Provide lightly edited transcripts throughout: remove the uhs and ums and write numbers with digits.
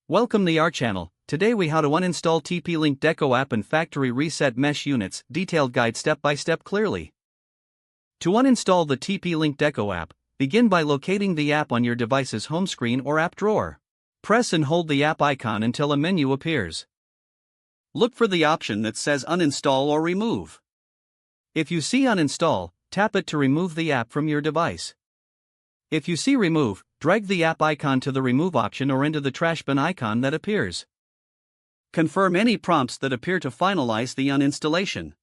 Welcome to our channel. Today we how to uninstall TP-Link Deco app and factory reset mesh units, detailed guide step by step clearly. To uninstall the TP-Link Deco app, begin by locating the app on your device's home screen or app drawer. Press and hold the app icon until a menu appears. Look for the option that says uninstall or remove. If you see uninstall, tap it to remove the app from your device. If you see remove, drag the app icon to the remove option or into the trash bin icon that appears. Confirm any prompts that appear to finalize the uninstallation.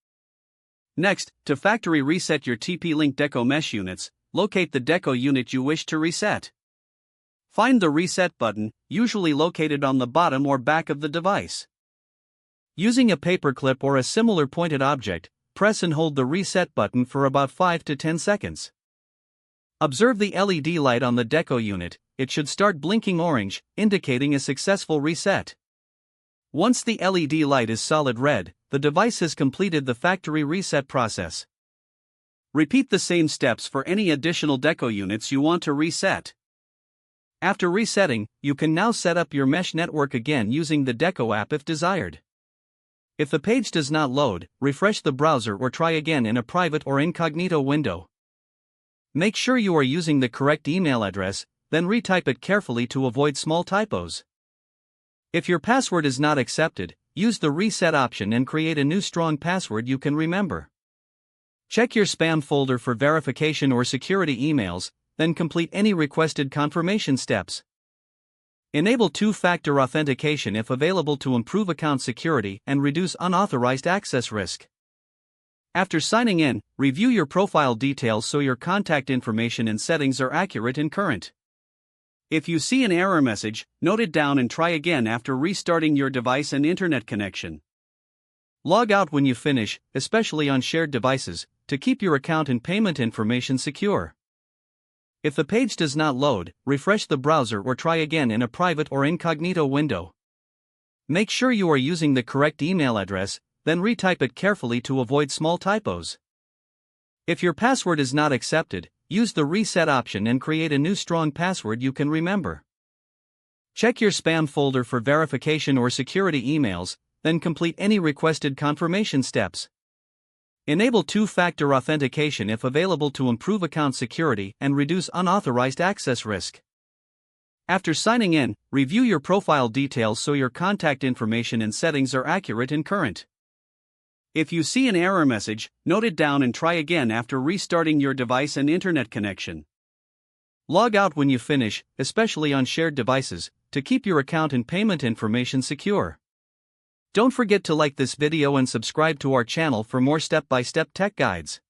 Next, to factory reset your TP-Link Deco mesh units, locate the Deco unit you wish to reset. Find the reset button, usually located on the bottom or back of the device. Using a paperclip or a similar pointed object, press and hold the reset button for about 5 to 10 seconds. Observe the LED light on the Deco unit. It should start blinking orange, indicating a successful reset. Once the LED light is solid red, the device has completed the factory reset process. Repeat the same steps for any additional Deco units you want to reset. After resetting, you can now set up your mesh network again using the Deco app if desired. If the page does not load, refresh the browser or try again in a private or incognito window. Make sure you are using the correct email address, then retype it carefully to avoid small typos. If your password is not accepted, use the reset option and create a new strong password you can remember. Check your spam folder for verification or security emails, then complete any requested confirmation steps. Enable two-factor authentication if available to improve account security and reduce unauthorized access risk. After signing in, review your profile details so your contact information and settings are accurate and current. If you see an error message, note it down and try again after restarting your device and internet connection. Log out when you finish, especially on shared devices, to keep your account and payment information secure. If the page does not load, refresh the browser or try again in a private or incognito window. Make sure you are using the correct email address, then retype it carefully to avoid small typos. If your password is not accepted, use the reset option and create a new strong password you can remember. Check your spam folder for verification or security emails, then complete any requested confirmation steps. Enable two-factor authentication if available to improve account security and reduce unauthorized access risk. After signing in, review your profile details so your contact information and settings are accurate and current. If you see an error message, note it down and try again after restarting your device and internet connection. Log out when you finish, especially on shared devices, to keep your account and payment information secure. Don't forget to like this video and subscribe to our channel for more step-by-step tech guides.